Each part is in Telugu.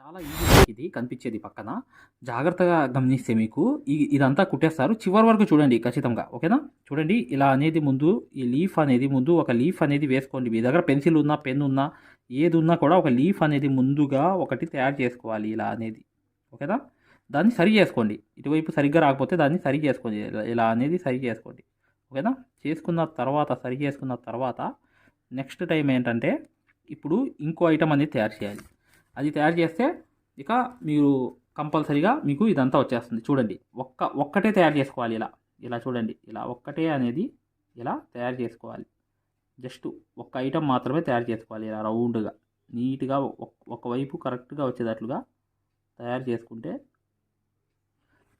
చాలా ఈజీ ఇది కనిపించేది పక్కన. జాగ్రత్తగా గమనిస్తే మీకు ఇదంతా కుట్టేస్తారు. చివరి వరకు చూడండి ఖచ్చితంగా. ఓకేనా? చూడండి ఇలా అనేది ముందు ఈ లీఫ్ అనేది ముందు ఒక లీఫ్ అనేది వేసుకోండి. మీ దగ్గర పెన్సిల్ ఉన్నా, పెన్ ఉన్నా, ఏది ఉన్నా కూడా ఒక లీఫ్ అనేది ముందుగా ఒకటి తయారు చేసుకోవాలి ఇలా అనేది. ఓకేనా? దాన్ని సరి చేసుకోండి. ఇటువైపు సరిగ్గా రాకపోతే దాన్ని సరి చేసుకోండి. ఇలా అనేది సరి చేసుకోండి. ఓకేనా? సరి చేసుకున్న తర్వాత నెక్స్ట్ టైం ఏంటంటే ఇప్పుడు ఇంకో ఐటమ్ అనేది తయారు చేయాలి. అది తయారు చేస్తే ఇక మీరు కంపల్సరీగా మీకు ఇదంతా వచ్చేస్తుంది. చూడండి ఒక్కటే తయారు చేసుకోవాలి. ఇలా చూడండి, ఇలా ఒక్కటే అనేది ఇలా తయారు చేసుకోవాలి. జస్ట్ ఒక్క ఐటమ్ మాత్రమే తయారు చేసుకోవాలి. ఇలా రౌండ్గా నీట్గా ఒకవైపు కరెక్ట్గా వచ్చేటట్లుగా తయారు చేసుకుంటే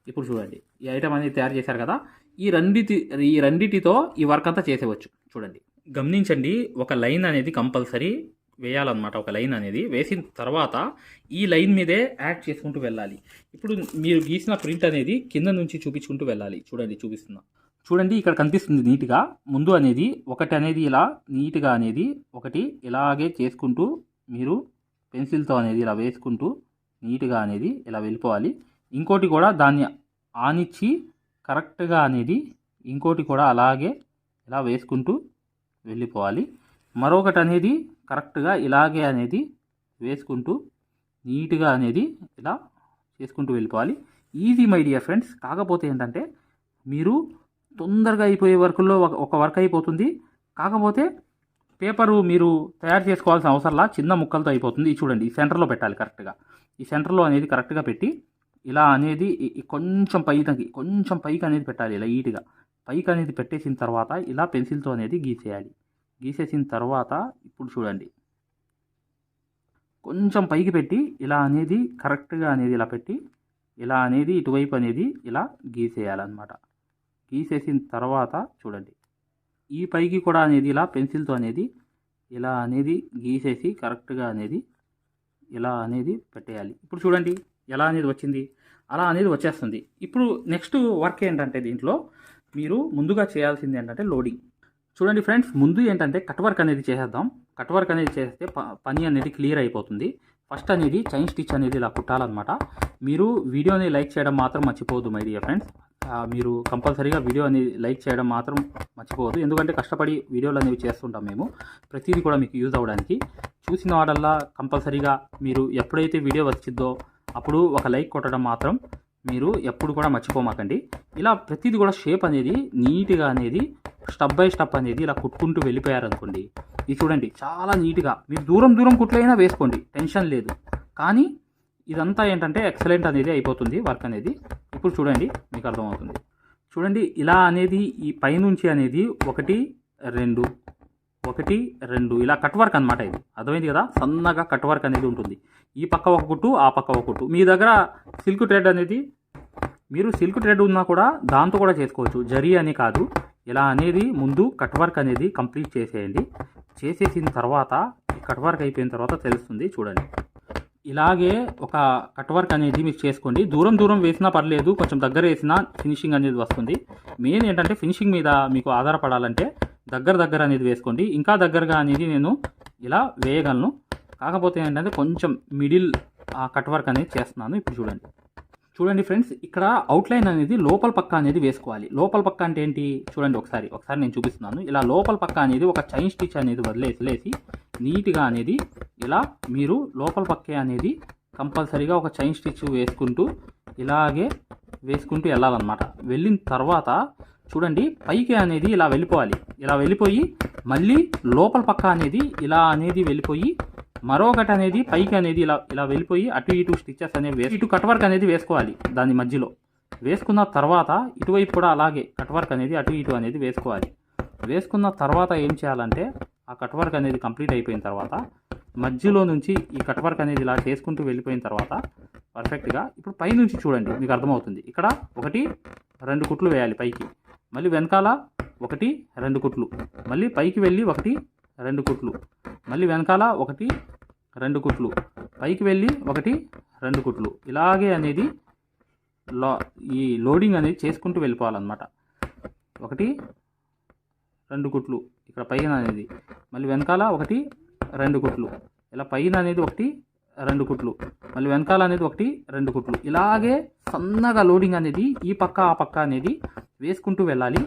ఇప్పుడు చూడండి ఈ ఐటమ్ అనేది తయారు చేశారు కదా. ఈ రెండిటితో ఈ వర్క్ అంతా చేసేవచ్చు. చూడండి, గమనించండి, ఒక లైన్ అనేది కంపల్సరీ వేయాలన్నమాట. ఒక లైన్ అనేది వేసిన తర్వాత ఈ లైన్ మీదే యాడ్ చేసుకుంటూ వెళ్ళాలి. ఇప్పుడు మీరు గీసిన ప్రింట్ అనేది కింద నుంచి చూపించుకుంటూ వెళ్ళాలి. చూపిస్తున్నా. చూడండి, ఇక్కడ కనిపిస్తుంది నీట్గా. ముందు అనేది ఒకటి అనేది ఇలా నీట్గా అనేది ఒకటి ఇలాగే చేసుకుంటూ మీరు పెన్సిల్తో అనేది ఇలా వేసుకుంటూ నీట్గా అనేది ఇలా వెళ్ళిపోవాలి. ఇంకోటి కూడా దాన్ని ఆనిచ్చి కరెక్ట్గా అనేది ఇంకోటి కూడా అలాగే ఇలా వేసుకుంటూ వెళ్ళిపోవాలి. మరొకటి అనేది కరెక్ట్గా ఇలాగే అనేది వేసుకుంటూ నీట్గా అనేది ఇలా చేసుకుంటూ వెళ్ళిపోవాలి. Easy my dear friends. కాకపోతే ఏంటంటే మీరు తొందరగా అయిపోయే వర్కుల్లో ఒక వర్క్ అయిపోతుంది. కాకపోతే పేపరు మీరు తయారు చేసుకోవాల్సిన అవసరంలా చిన్న ముక్కలతో అయిపోతుంది. చూడండి, ఈ సెంటర్లో పెట్టాలి కరెక్ట్గా. ఈ సెంటర్లో అనేది కరెక్ట్గా పెట్టి ఇలా అనేది కొంచెం పైకి అనేది పెట్టాలి. ఇలా నీట్గా పైకి అనేది పెట్టేసిన తర్వాత ఇలా పెన్సిల్తో అనేది గీసేయాలి. గీసేసిన తర్వాత ఇప్పుడు చూడండి, కొంచెం పైకి పెట్టి ఇలా అనేది కరెక్ట్గా అనేది ఇలా పెట్టి ఇలా అనేది ఇటువైపు అనేది ఇలా గీసేయాలన్నమాట. గీసేసిన తర్వాత చూడండి, ఈ పైకి కూడా అనేది ఇలా పెన్సిల్తో అనేది ఇలా అనేది గీసేసి కరెక్ట్గా అనేది ఇలా అనేది పెట్టేయాలి. ఇప్పుడు చూడండి ఎలా అనేది వచ్చింది, అలా అనేది వచ్చేస్తుంది. ఇప్పుడు నెక్స్ట్ వర్క్ ఏంటంటే దీంట్లో మీరు ముందుగా చేయాల్సింది ఏంటంటే లోడింగ్. చూడండి ఫ్రెండ్స్, ముందు ఏంటంటే కట్ వర్క్ అనేది చేసేద్దాం. కట్ వర్క్ అనేది చేస్తే పని అనేది క్లియర్ అయిపోతుంది. ఫస్ట్ అనేది చైన్ స్టిచ్ అనేది ఇలా కుట్టాలన్నమాట. మీరు వీడియోని లైక్ చేయడం మాత్రం మర్చిపోవద్దు మై డియర్ ఫ్రెండ్స్. మీరు కంపల్సరీగా వీడియో అనేది లైక్ చేయడం మాత్రం మర్చిపోవద్దు. ఎందుకంటే కష్టపడి వీడియోలు అనేవి చేస్తుంటాం మేము. ప్రతిదీ కూడా మీకు యూజ్ అవ్వడానికి. చూసిన వాడల్లా కంపల్సరీగా మీరు ఎప్పుడైతే వీడియో వచ్చిందో అప్పుడు ఒక లైక్ కొట్టడం మాత్రం మీరు ఎప్పుడు కూడా మర్చిపోమాకండి. ఇలా ప్రతిదీ కూడా షేప్ అనేది నీట్గా అనేది స్టెప్ బై స్టెప్ అనేది ఇలా కుట్టుకుంటూ వెళ్ళిపోయారనుకోండి. ఇది చూడండి చాలా నీట్గా మీరు దూరం కుట్లైనా వేసుకోండి, టెన్షన్ లేదు. కానీ ఇదంతా ఏంటంటే ఎక్సలెంట్ అనేది అయిపోతుంది వర్క్ అనేది. ఇప్పుడు చూడండి మీకు అర్థమవుతుంది. చూడండి ఇలా అనేది ఈ పైనుంచి అనేది 1 2 ఇలా కట్ వర్క్ అనమాట. ఇది అర్థమైంది కదా. సన్నగా కట్ వర్క్ అనేది ఉంటుంది. ఈ పక్క ఒక కుట్టు, ఆ పక్క ఒక కుట్టు. మీ దగ్గర సిల్క్ థ్రెడ్ అనేది మీరు సిల్క్ థ్రెడ్ ఉన్నా కూడా దాంతో కూడా చేసుకోవచ్చు, జరీ అని కాదు. ఇలా అనేది ముందు కట్ వర్క్ అనేది కంప్లీట్ చేసేయండి. చేసేసిన తర్వాత కట్ వర్క్ అయిపోయిన తర్వాత తెలుస్తుంది. చూడండి, ఇలాగే ఒక కట్ వర్క్ అనేది మీరు చేసుకోండి. దూరం వేసినా పర్లేదు, కొంచెం దగ్గర వేసినా ఫినిషింగ్ అనేది వస్తుంది. మెయిన్ ఏంటంటే ఫినిషింగ్ మీద మీకు ఆధారపడాలంటే దగ్గర అనేది వేసుకోండి. ఇంకా దగ్గరగా అనేది నేను ఇలా వేయగలను. కాకపోతే ఏంటంటే కొంచెం మిడిల్ కట్ వర్క్ అనేది చేస్తున్నాను. ఇప్పుడు చూడండి ఫ్రెండ్స్, ఇక్కడ అవుట్లైన్ అనేది లోపల పక్క అనేది వేసుకోవాలి. లోపల పక్క అంటే ఏంటి చూడండి, ఒకసారి నేను చూపిస్తున్నాను. ఇలా లోపల పక్క అనేది ఒక చైన్ స్టిచ్ అనేది వదిలేసి నీట్గా అనేది ఇలా మీరు లోపల పక్కే అనేది కంపల్సరీగా ఒక చైన్ స్టిచ్ వేసుకుంటూ ఇలాగే వేసుకుంటూ వెళ్ళాలన్నమాట. వెళ్ళిన తర్వాత చూడండి పైకి అనేది ఇలా వెళ్ళిపోవాలి. ఇలా వెళ్ళిపోయి మళ్ళీ లోపల పక్క అనేది ఇలా అనేది వెళ్ళిపోయి మరొకటి అనేది పైకి అనేది ఇలా వెళ్ళిపోయి అటు ఇటు స్టిచెస్ అనేవి ఇటు కట్ వర్క్ అనేది వేసుకోవాలి. దాని మధ్యలో వేసుకున్న తర్వాత ఇటువైపు కూడా అలాగే కట్ వర్క్ అనేది అటు ఇటు అనేది వేసుకోవాలి. వేసుకున్న తర్వాత ఏం చేయాలంటే ఆ కట్ వర్క్ అనేది కంప్లీట్ అయిపోయిన తర్వాత మధ్యలో నుంచి ఈ కట్ వర్క్ అనేది ఇలా చేసుకుంటూ వెళ్ళిపోయిన తర్వాత పర్ఫెక్ట్గా ఇప్పుడు పైనుంచి చూడండి మీకు అర్థమవుతుంది. ఇక్కడ 1 2 కుట్లు వేయాలి పైకి, మళ్ళీ వెనకాల 1 2 కుట్లు, మళ్ళీ పైకి వెళ్ళి 1 2 కుట్లు, మళ్ళీ వెనకాల 1 2 కుట్లు, పైకి వెళ్ళి 1 2 కుట్లు. ఇలాగే అనేది ఈ లోడింగ్ అనేది చేసుకుంటూ వెళ్ళిపోవాలన్నమాట. 1 2 కుట్లు ఇక్కడ పైన అనేది, మళ్ళీ వెనకాల 1 2 కుట్లు, ఇలా పైన అనేది 1 2 కుట్లు, మళ్ళీ వెనకాల అనేది 1 2 కుట్లు. ఇలాగే సన్నగా లోడింగ్ అనేది ఈ పక్క ఆ పక్క అనేది వేసుకుంటూ వెళ్ళాలి.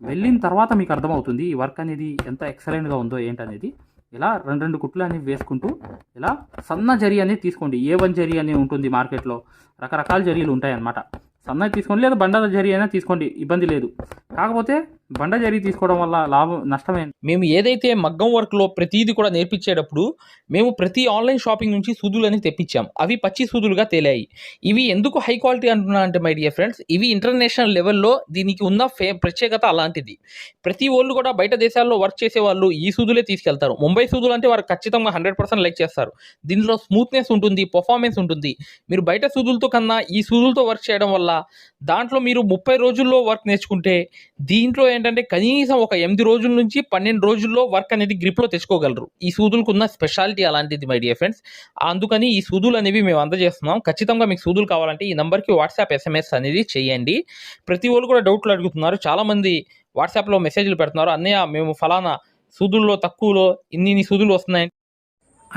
వెళ్ళిన తర్వాత మీకు అర్థమవుతుంది ఈ వర్క్ అనేది ఎంత ఎక్సలెంట్గా ఉందో ఏంటనేది. ఇలా 2 కుట్లు అనేవి వేసుకుంటూ ఇలా సన్న జరీ అనేది తీసుకోండి. A1 జరీ అనేది ఉంటుంది మార్కెట్లో, రకరకాల జరీలు ఉంటాయన్నమాట. సన్నది తీసుకోండి లేదా బండ జరీ అయినా తీసుకోండి, ఇబ్బంది లేదు. కాకపోతే బండ జరీ తీసుకోవడం వల్ల నష్టమే. మేము ఏదైతే మగ్గం వర్క్లో ప్రతిదీ కూడా నేర్పించేటప్పుడు మేము ప్రతి ఆన్లైన్ షాపింగ్ నుంచి సూదులని తెప్పించాం. అవి పచ్చి సూదులుగా తేలాయి. ఇవి ఎందుకు హై క్వాలిటీ అంటున్నా అంటే మై డియర్ ఫ్రెండ్స్, ఇవి ఇంటర్నేషనల్ లెవెల్లో దీనికి ఉన్న ప్రత్యేకత అలాంటిది. ప్రతి వాళ్ళు కూడా బయట దేశాల్లో వర్క్ చేసే వాళ్ళు ఈ సూదులే తీసుకెళ్తారు. ముంబై సూదులు అంటే వారు ఖచ్చితంగా 100% లైక్ చేస్తారు. దీనిలో స్మూత్నెస్ ఉంటుంది, పర్ఫార్మెన్స్ ఉంటుంది. మీరు బయట సూదులతో కన్నా ఈ సూదులతో వర్క్ చేయడం వల్ల దాంట్లో మీరు 30 రోజుల్లో వర్క్ నేర్చుకుంటే దీంట్లో ఏంటంటే కనీసం ఒక 8 రోజుల నుంచి 12 రోజుల్లో వర్క్ అనేది గ్రిప్లో తెచ్చుకోగలరు. ఈ సూదులకు ఉన్న స్పెషాలిటీ అలాంటిది మై డియర్ ఫ్రెండ్స్. అందుకని ఈ సూదులు అనేవి మేము అందజేస్తున్నాం. ఖచ్చితంగా మీకు సూదులు కావాలంటే ఈ నెంబర్కి వాట్సాప్ SMS అనేది చేయండి. ప్రతి వాళ్ళు కూడా డౌట్లు అడుగుతున్నారు. చాలామంది వాట్సాప్లో మెసేజ్లు పెడుతున్నారు, అన్నయ్య మేము ఫలానా సూదుల్లో తక్కువలో ఇన్ని సూదులు వస్తున్నాయి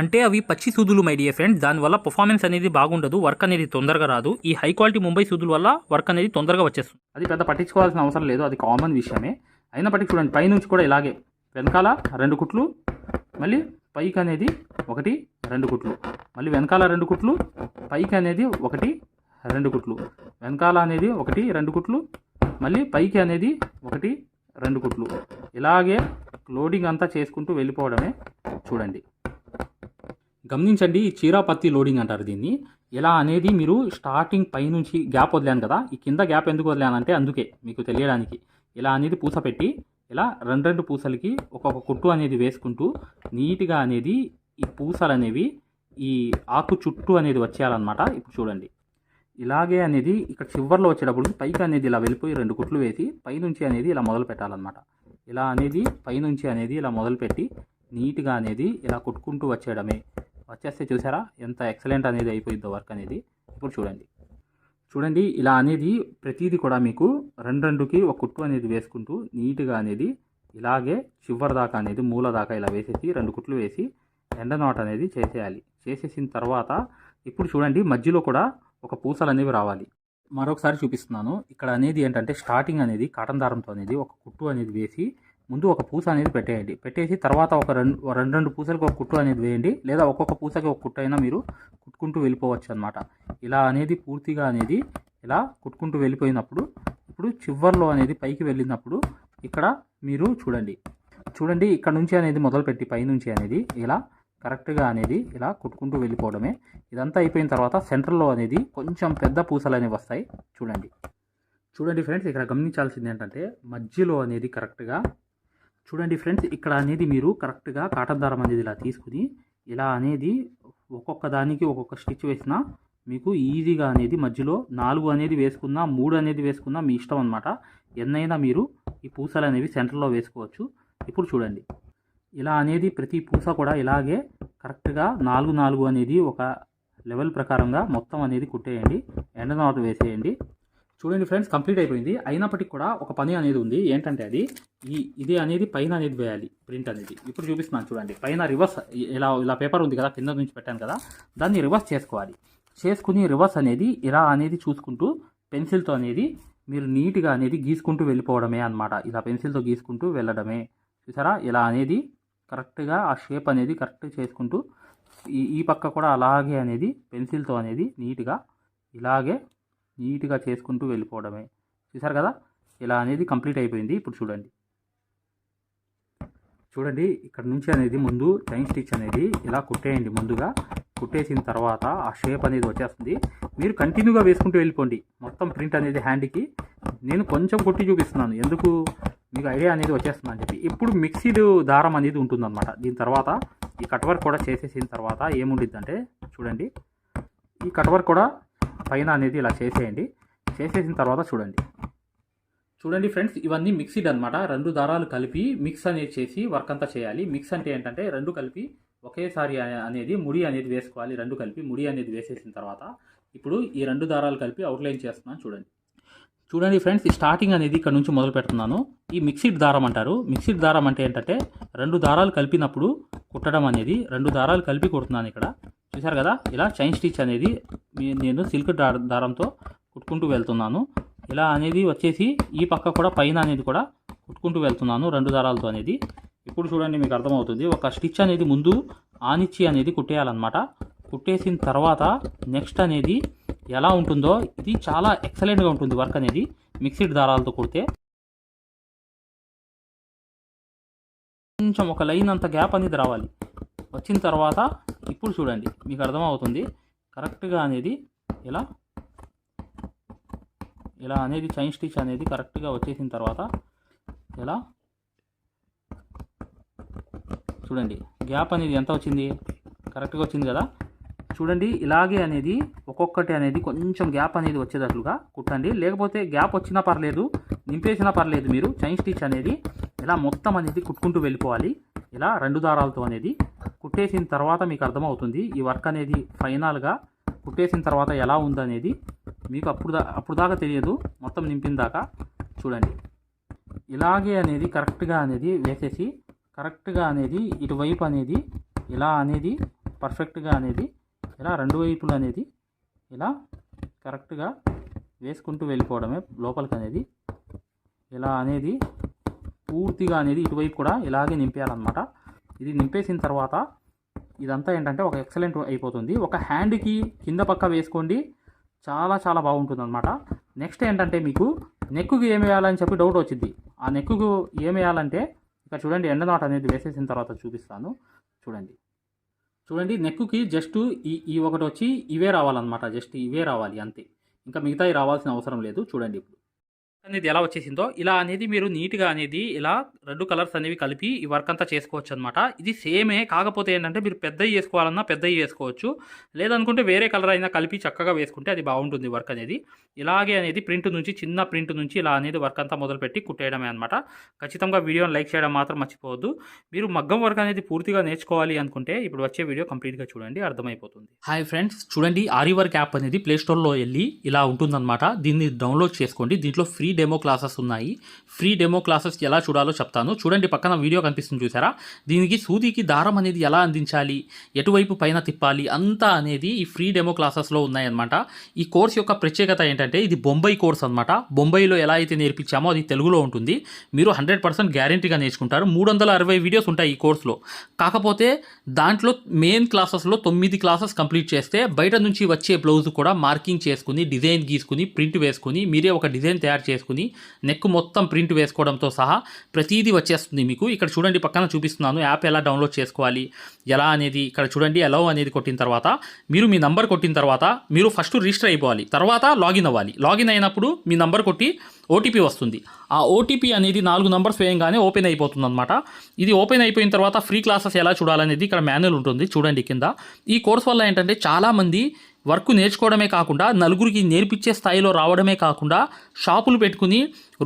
అంటే అవి పచ్చి సూదులు మై డియర్ ఫ్రెండ్స్. దానివల్ల పర్ఫార్మెన్స్ అనేది బాగుండదు, వర్క్ అనేది తొందరగా రాదు. ఈ హై క్వాలిటీ ముంబై సూదుల వల్ల వర్క్ అనేది తొందరగా వచ్చేస్తుంది. అది పెద్ద పట్టించుకోవాల్సిన అవసరం లేదు, అది కామన్ విషయమే. అయినప్పటికీ చూడండి పైనుంచి కూడా ఇలాగే వెనకాల 2 కుట్లు, మళ్ళీ పైకి అనేది 1 2 కుట్లు, మళ్ళీ వెనకాల 2 కుట్లు, పైకి అనేది 1 2 కుట్లు, వెనకాల అనేది 1 2 కుట్లు, మళ్ళీ పైకి అనేది 1 2 కుట్లు. ఇలాగే లోడింగ్ అంతా చేసుకుంటూ వెళ్ళిపోవడమే. చూడండి గమనించండి, ఈ చీరా పత్తి లోడింగ్ అంటారు దీన్ని. ఎలా అనేది మీరు స్టార్టింగ్ పైనుంచి గ్యాప్ వదిలాను కదా, ఈ కింద గ్యాప్ ఎందుకు వదిలానంటే అందుకే మీకు తెలియడానికి. ఇలా అనేది పూస పెట్టి ఇలా 2 పూసలకి ఒక్కొక్క కుట్టు అనేది వేసుకుంటూ నీట్గా అనేది ఈ పూసలు అనేవి ఈ ఆకు చుట్టూ అనేది వచ్చేయాలన్నమాట. ఇప్పుడు చూడండి ఇలాగే అనేది ఇక్కడ చివర్లో వచ్చేటప్పుడు పైకి అనేది ఇలా వెళ్ళిపోయి 2 కుట్లు వేసి పైనుంచి అనేది ఇలా మొదలు పెట్టాలన్నమాట. ఇలా అనేది పైనుంచి అనేది ఇలా మొదలుపెట్టి నీట్గా అనేది ఇలా కుట్టుకుంటూ వచ్చేయడమే. వచ్చేస్తే చూసారా ఎంత ఎక్సలెంట్ అనేది అయిపోయిందో వర్క్ అనేది. ఇప్పుడు చూడండి ఇలా అనేది ప్రతిదీ కూడా మీకు 2కి ఒక కుట్టు అనేది వేసుకుంటూ నీట్గా అనేది ఇలాగే చివరి దాకా అనేది మూల దాకా ఇలా వేసేసి 2 కుట్లు వేసి ఎండ నాట్ అనేది చేసేయాలి. చేసేసిన తర్వాత ఇప్పుడు చూడండి మధ్యలో కూడా ఒక పూసలు అనేవి రావాలి. మరొకసారి చూపిస్తున్నాను. ఇక్కడ అనేది ఏంటంటే స్టార్టింగ్ అనేది కాటన్ దారంతో అనేది ఒక కుట్టు అనేది వేసి ముందు ఒక పూస అనేది పెట్టేయండి. పెట్టేసి తర్వాత ఒక 2 పూసలకు ఒక కుట్టు అనేది వేయండి, లేదా ఒక్కొక్క పూసకి ఒక కుట్టు అయినా మీరు కుట్టుకుంటూ వెళ్ళిపోవచ్చు అనమాట. ఇలా అనేది పూర్తిగా అనేది ఇలా కుట్టుకుంటూ వెళ్ళిపోయినప్పుడు ఇప్పుడు చివర్లో అనేది పైకి వెళ్ళినప్పుడు ఇక్కడ మీరు చూడండి ఇక్కడ నుంచి అనేది మొదలుపెట్టి పైనుంచి అనేది ఇలా కరెక్ట్గా అనేది ఇలా కుట్టుకుంటూ వెళ్ళిపోవడమే. ఇదంతా అయిపోయిన తర్వాత సెంటర్లో అనేది కొంచెం పెద్ద పూసలు అనేవి వస్తాయి. చూడండి ఫ్రెండ్స్, ఇక్కడ గమనించాల్సింది ఏంటంటే మధ్యలో అనేది కరెక్ట్గా చూడండి ఫ్రెండ్స్, ఇక్కడ అనేది మీరు కరెక్ట్గా కాటన్ దారం అనేది ఇలా తీసుకుని ఇలా అనేది ఒక్కొక్క దానికి ఒక్కొక్క స్టిచ్ వేసినా మీకు ఈజీగా అనేది మధ్యలో 4 అనేది వేసుకున్నా 3 అనేది వేసుకున్నా మీ ఇష్టం అనమాట. ఎన్నైనా మీరు ఈ పూసలు అనేవి సెంటర్లో వేసుకోవచ్చు. ఇప్పుడు చూడండి ఇలా అనేది ప్రతి పూస కూడా ఇలాగే కరెక్ట్గా 4 అనేది ఒక లెవెల్ ప్రకారంగా మొత్తం అనేది కుట్టేయండి, ఎండ నాట్ వేసేయండి. చూడండి ఫ్రెండ్స్ కంప్లీట్ అయిపోయింది. అయినప్పటికీ కూడా ఒక పని అనేది ఉంది. ఏంటంటే అది ఇది అనేది పైన అనేది వేయాలి ప్రింట్ అనేది. ఇప్పుడు చూపిస్తున్నాను చూడండి. పైన రివర్స్ ఇలా పేపర్ ఉంది కదా, కింద నుంచి పెట్టాను కదా, దాన్ని రివర్స్ చేసుకోవాలి. చేసుకుని రివర్స్ అనేది ఇలా అనేది చూసుకుంటూ పెన్సిల్తో అనేది మీరు నీట్గా అనేది గీసుకుంటూ వెళ్ళిపోవడమే అనమాట. ఇలా పెన్సిల్తో గీసుకుంటూ వెళ్ళడమే. చూసారా ఇలా అనేది కరెక్ట్గా ఆ షేప్ అనేది కరెక్ట్ చేసుకుంటూ ఈ పక్క కూడా అలాగే అనేది పెన్సిల్తో అనేది నీట్గా చేసుకుంటూ వెళ్ళిపోవడమే. చూసారు కదా ఇలా అనేది కంప్లీట్ అయిపోయింది. ఇప్పుడు చూడండి ఇక్కడ నుంచి అనేది ముందు చైన్ స్టిచ్ అనేది ఇలా కుట్టేయండి. ముందుగా కుట్టేసిన తర్వాత ఆ షేప్ అనేది వచ్చేస్తుంది. మీరు కంటిన్యూగా వేసుకుంటూ వెళ్ళిపోండి. మొత్తం ప్రింట్ అనేది హ్యాండ్కి నేను కొంచెం కుట్టి చూపిస్తున్నాను, ఎందుకు మీకు ఐడియా అనేది వచ్చేస్తుంది అని చెప్పి. ఇప్పుడు మిక్సీడ్ దారం అనేది ఉంటుందన్నమాట. దీని తర్వాత ఈ కట్ వర్క్ కూడా చేసేసిన తర్వాత ఏముండిద్దంటే చూడండి ఈ కట్ వర్క్ కూడా పైన అనేది ఇలా చేసేయండి. చేసేసిన తర్వాత చూడండి ఫ్రెండ్స్, ఇవన్నీ మిక్సీడ్ అనమాట. 2 దారాలు కలిపి మిక్స్ అనేది చేసి వర్క్ అంతా చేయాలి. మిక్స్ అంటే ఏంటంటే 2 కలిపి ఒకేసారి అనేది ముడి అనేది వేసుకోవాలి. 2 కలిపి ముడి అనేది వేసేసిన తర్వాత ఇప్పుడు ఈ 2 దారాలు కలిపి అవుట్లైన్ చేస్తున్నాను. చూడండి ఫ్రెండ్స్, ఈ స్టార్టింగ్ అనేది ఇక్కడ నుంచి మొదలు పెడుతున్నాను. ఈ మిక్సీడ్ దారం అంటారు. మిక్సీడ్ దారం అంటే ఏంటంటే 2 దారాలు కలిపినప్పుడు కుట్టడం అనేది 2 దారాలు కలిపి కుడుతున్నాను ఇక్కడ. చూసారు కదా, ఇలా చైన్ స్టిచ్ అనేది నేను సిల్క్ దారంతో కుట్టుకుంటూ వెళ్తున్నాను. ఇలా అనేది వచ్చేసి ఈ పక్క కూడా పైన అనేది కూడా కుట్టుకుంటూ వెళ్తున్నాను 2 దారాలతో అనేది. ఇప్పుడు చూడండి మీకు అర్థమవుతుంది. ఒక స్టిచ్ అనేది ముందు ఆనిచ్చి అనేది కుట్టేయాలన్నమాట. కుట్టేసిన తర్వాత నెక్స్ట్ అనేది ఎలా ఉంటుందో, ఇది చాలా ఎక్సలెంట్గా ఉంటుంది వర్క్ అనేది మిక్స్డ్ దారాలతో కుడితే. కొంచెం ఒక లైన్ అంత గ్యాప్ అనేది రావాలి. వచ్చిన తర్వాత ఇప్పుడు చూడండి మీకు అర్థమవుతుంది కరెక్ట్గా అనేది ఇలా అనేది చైన్ స్టిచ్ అనేది కరెక్ట్గా వచ్చేసిన తర్వాత ఇలా చూడండి గ్యాప్ అనేది ఎంత వచ్చింది, కరెక్ట్గా వచ్చింది కదా. చూడండి ఇలాగే అనేది ఒక్కొక్కటి అనేది కొంచెం గ్యాప్ అనేది వచ్చేటట్లుగా కుట్టండి. లేకపోతే గ్యాప్ వచ్చినా పర్లేదు, నింపేసినా పర్లేదు. మీరు చైన్ స్టిచ్ అనేది ఇలా మొత్తం అనేది కుట్టుకుంటూ వెళ్ళిపోవాలి. ఇలా 2 దారాలతో అనేది కుట్టేసిన తర్వాత మీకు అర్థమవుతుంది ఈ వర్క్ అనేది ఫైనల్గా కుట్టేసిన తర్వాత ఎలా ఉందనేది మీకు అప్పుడు దాకా తెలియదు, మొత్తం నింపిన దాకా. చూడండి ఇలాగే అనేది కరెక్ట్గా అనేది వేసేసి కరెక్ట్గా అనేది ఇటువైపు అనేది ఇలా అనేది పర్ఫెక్ట్గా అనేది ఇలా 2 వైపులు అనేది ఇలా కరెక్ట్గా వేసుకుంటూ వెళ్ళిపోవడమే లోపలికి అనేది. ఇలా అనేది పూర్తిగా అనేది ఇటువైపు కూడా ఇలాగే నింపేయాలన్నమాట. ఇది నింపేసిన తర్వాత ఇదంతా ఏంటంటే ఒక ఎక్సలెంట్ అయిపోతుంది. ఒక హ్యాండ్కి కింద పక్క వేసుకోండి, చాలా చాలా బాగుంటుంది అనమాట. నెక్స్ట్ ఏంటంటే మీకు నెక్కుకి ఏం వేయాలని చెప్పి డౌట్ వచ్చింది. ఆ నెక్కుకు ఏం వేయాలంటే ఇక్కడ చూడండి ఎండ నాట్ అనేది వేసేసిన తర్వాత చూపిస్తాను. చూడండి నెక్కుకి జస్ట్ ఈ ఒకటి వచ్చి ఇవే రావాలన్నమాట. జస్ట్ ఇవే రావాలి అంతే, ఇంకా మిగతాయి రావాల్సిన అవసరం లేదు. చూడండి ఇప్పుడు అనేది ఎలా వచ్చేసిందో ఇలా అనేది మీరు నీట్గా అనేది ఇలా 2 కలర్స్ అనేవి కలిపి ఈ వర్క్ అంతా చేసుకోవచ్చు అనమాట. ఇది సేమే, కాకపోతే ఏంటంటే మీరు పెద్దవి వేసుకోవాలన్నా పెద్దవి వేసుకోవచ్చు, లేదనుకుంటే వేరే కలర్ అయినా కలిపి చక్కగా వేసుకుంటే అది బాగుంటుంది వర్క్ అనేది. ఇలాగే అనేది చిన్న ప్రింట్ నుంచి ఇలా అనేది వర్క్ అంతా మొదలుపెట్టి కుట్టేయడమే అనమాట. ఖచ్చితంగా వీడియోని లైక్ చేయడం మాత్రం మర్చిపోవద్దు. మీరు మగ్గం వర్క్ అనేది పూర్తిగా నేర్చుకోవాలి అనుకుంటే ఇప్పుడు వచ్చే వీడియో కంప్లీట్గా చూడండి, అర్థమైపోతుంది. హాయ్ ఫ్రెండ్స్, చూడండి ఆరి వర్క్ యాప్ అనేది ప్లేస్టోర్లో వెళ్ళి ఇలా ఉంటుందన్నమాట. దీన్ని డౌన్లోడ్ చేసుకోండి. దీంట్లో ఫ్రీ డెమో క్లాసెస్ ఉన్నాయి. ఫ్రీ డెమో క్లాసెస్ ఎలా చూడాలో చెప్తాను. చూడండి పక్కన వీడియో కనిపిస్తుంది చూసారా, దీనికి సూదికి దారం అనేది ఎలా అందించాలి, ఎటువైపు పైన తిప్పాలి అంతా అనేది ఈ ఫ్రీ డెమో క్లాసెస్లో ఉన్నాయన్నమాట. ఈ కోర్స్ యొక్క ప్రత్యేకత ఏంటంటే ఇది బొంబాయి కోర్స్ అనమాట. బొంబాయిలో ఎలా అయితే నేర్పించామో అది తెలుగులో ఉంటుంది. మీరు 100% గ్యారెంటీగా నేర్చుకుంటారు. 360 వీడియోస్ ఉంటాయి ఈ కోర్సులో. కాకపోతే దాంట్లో మెయిన్ క్లాసెస్లో 9 క్లాసెస్ కంప్లీట్ చేస్తే బయట నుంచి వచ్చే బ్లౌజ్ కూడా మార్కింగ్ చేసుకుని డిజైన్ గీసుకుని ప్రింట్ వేసుకుని మీరే ఒక డిజైన్ తయారు చేసుకుని నెక్ మొత్తం ప్రింట్ వేసుకోవడంతో సహా ప్రతిదీ వచ్చేస్తుంది మీకు. ఇక్కడ చూడండి పక్కన చూపిస్తున్నాను యాప్ ఎలా డౌన్లోడ్ చేసుకోవాలి ఎలా అనేది. ఇక్కడ చూడండి అలౌ అనేది కొట్టిన తర్వాత మీరు మీ నంబర్ కొట్టిన తర్వాత మీరు ఫస్ట్ రిజిస్టర్ అయిపోవాలి, తర్వాత లాగిన్ అవ్వాలి. లాగిన్ అయినప్పుడు మీ నంబర్ కొట్టి ఓటీపీ వస్తుంది. ఆ ఓటీపీ అనేది 4 నంబర్స్ వేయంగానే ఓపెన్ అయిపోతుంది అనమాట. ఇది ఓపెన్ అయిపోయిన తర్వాత ఫ్రీ క్లాసెస్ ఎలా చూడాలనేది ఇక్కడ మాన్యువల్ ఉంటుంది చూడండి కింద. ఈ కోర్స్ వల్ల ఏంటంటే చాలామంది వర్క్ నేర్చుకోవడమే కాకుండా నలుగురికి నేర్పించే స్థాయిలో రావడమే కాకుండా షాపులు పెట్టుకుని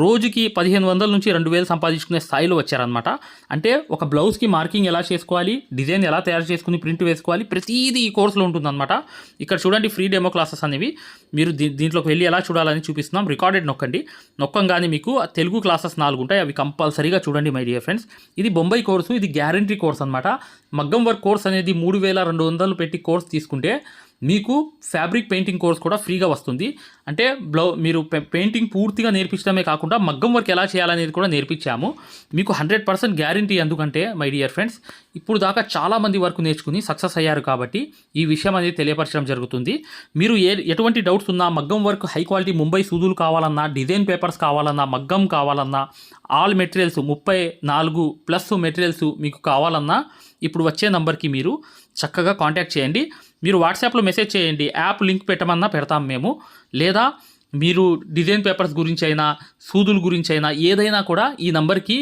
రోజుకి 1500 నుంచి 2000 సంపాదించుకునే స్థాయిలో వచ్చారనమాట. అంటే ఒక బ్లౌజ్కి మార్కింగ్ ఎలా చేసుకోవాలి, డిజైన్ ఎలా తయారు చేసుకుని ప్రింట్ వేసుకోవాలి, ప్రతిదీ ఈ కోర్సులో ఉంటుందన్నమాట. ఇక్కడ చూడండి ఫ్రీ డెమో క్లాసెస్ అనేవి మీరు దీంట్లోకి వెళ్ళి ఎలా చూడాలని చూపిస్తున్నాం. రికార్డెడ్ నొక్కంగానే మీకు తెలుగు క్లాసెస్ 4 ఉంటాయి, అవి కంపల్సరీగా చూడండి మై డియర్ ఫ్రెండ్స్. ఇది బొంబాయి కోర్సు, ఇది గ్యారంటీ కోర్స్ అనమాట. మగ్గం వర్క్ కోర్స్ అనేది 3200 పెట్టి కోర్స్ తీసుకుంటే మీకు ఫ్యాబ్రిక్ పెయింటింగ్ కోర్స్ కూడా ఫ్రీగా వస్తుంది. అంటే మీరు పెయింటింగ్ పూర్తిగా నేర్పించడమే కాకుండా మగ్గం వర్క్ ఎలా చేయాలనేది కూడా నేర్పించాము మీకు. 100% గ్యారంటీ. ఎందుకంటే మై డియర్ ఫ్రెండ్స్ ఇప్పుడు దాకా చాలామంది వర్క్ నేర్చుకుని సక్సెస్ అయ్యారు కాబట్టి ఈ విషయం అనేది తెలియపరచడం జరుగుతుంది. మీరు ఎటువంటి డౌట్స్ ఉన్నా, మగ్గం వర్క్ హై క్వాలిటీ ముంబై సూదులు కావాలన్నా, డిజైన్ పేపర్స్ కావాలన్నా, మగ్గం కావాలన్నా, ఆల్ మెటీరియల్స్ 34+ మెటీరియల్స్ మీకు కావాలన్నా ఇప్పుడు వచ్చే నంబర్కి మీరు చక్కగా కాంటాక్ట్ చేయండి. మీరు వాట్సాప్లో మెసేజ్ చేయండి, యాప్ లింక్ పెట్టమన్నా పెడతాం మేము. లేదా మీరు డిజైన్ పేపర్స్ గురించి అయినా, సూదుల గురించి అయినా ఏదైనా కూడా ఈ నంబర్కి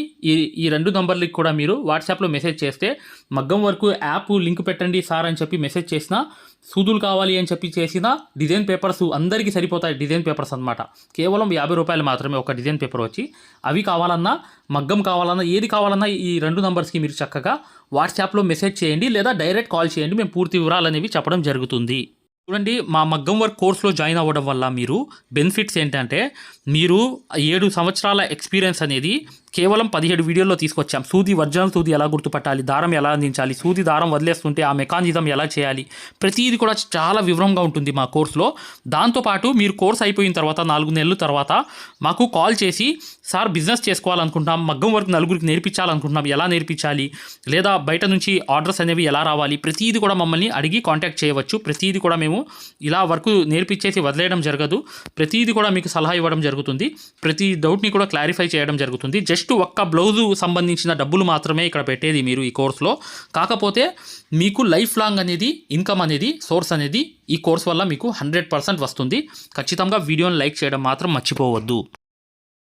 ఈ 2 నంబర్లకి కూడా మీరు వాట్సాప్లో మెసేజ్ చేస్తే మగ్గం వరకు యాప్ లింక్ పెట్టండి సార్ అని చెప్పి మెసేజ్ చేసినా, సూదులు కావాలి అని చెప్పి చేసిన డిజైన్ పేపర్స్ అందరికీ సరిపోతాయి. డిజైన్ పేపర్స్ అనమాట కేవలం 50 రూపాయలు మాత్రమే ఒక డిజైన్ పేపర్ వచ్చి. అవి కావాలన్నా, మగ్గం కావాలన్నా, ఏది కావాలన్నా ఈ 2 నంబర్స్కి మీరు చక్కగా వాట్సాప్లో మెసేజ్ చేయండి లేదా డైరెక్ట్ కాల్ చేయండి. మేము పూర్తి వివరాలు అనేవి చెప్పడం జరుగుతుంది. చూడండి మా మగ్గం వర్క్ కోర్స్లో జాయిన్ అవ్వడం వల్ల మీరు బెనిఫిట్స్ ఏంటంటే మీరు 7 సంవత్సరాల ఎక్స్పీరియన్స్ అనేది కేవలం 17 వీడియోల్లో తీసుకొచ్చాం. సూది ఒరిజినల్ సూది ఎలా గుర్తుపట్టాలి, దారం ఎలా అందించాలి, సూది దారం వదిలేస్తుంటే ఆ మెకానిజం ఎలా చేయాలి, ప్రతిదీ కూడా చాలా వివరంగా ఉంటుంది మా కోర్సులో. దాంతోపాటు మీరు కోర్స్ అయిపోయిన తర్వాత 4 నెలల తర్వాత మాకు కాల్ చేసి సార్ బిజినెస్ చేసుకోవాలనుకుంటున్నాం, మగ్గం వర్క్ నలుగురికి నేర్పించాలనుకుంటున్నాం, ఎలా నేర్పించాలి, లేదా బయట నుంచి ఆర్డర్స్ అనేవి ఎలా రావాలి, ప్రతిదీ కూడా మమ్మల్ని అడిగి కాంటాక్ట్ చేయవచ్చు. ప్రతిదీ కూడా మేము ఇలా వర్క్ నేర్పించేసి వదిలేయడం జరగదు. ప్రతిదీ కూడా మీకు సలహా ఇవ్వడం జరుగుతుంది. ప్రతి డౌట్ని కూడా క్లారిఫై చేయడం జరుగుతుంది. జస్ట్ ఒక్క బ్లౌజు సంబంధించిన డబ్బులు మాత్రమే ఇక్కడ పెట్టేది మీరు ఈ కోర్సులో. కాకపోతే మీకు లైఫ్ లాంగ్ అనేది ఇన్కమ్ అనేది సోర్స్ అనేది ఈ కోర్స్ వల్ల మీకు 100% వస్తుంది. ఖచ్చితంగా వీడియోని లైక్ చేయడం మాత్రం మర్చిపోవద్దు.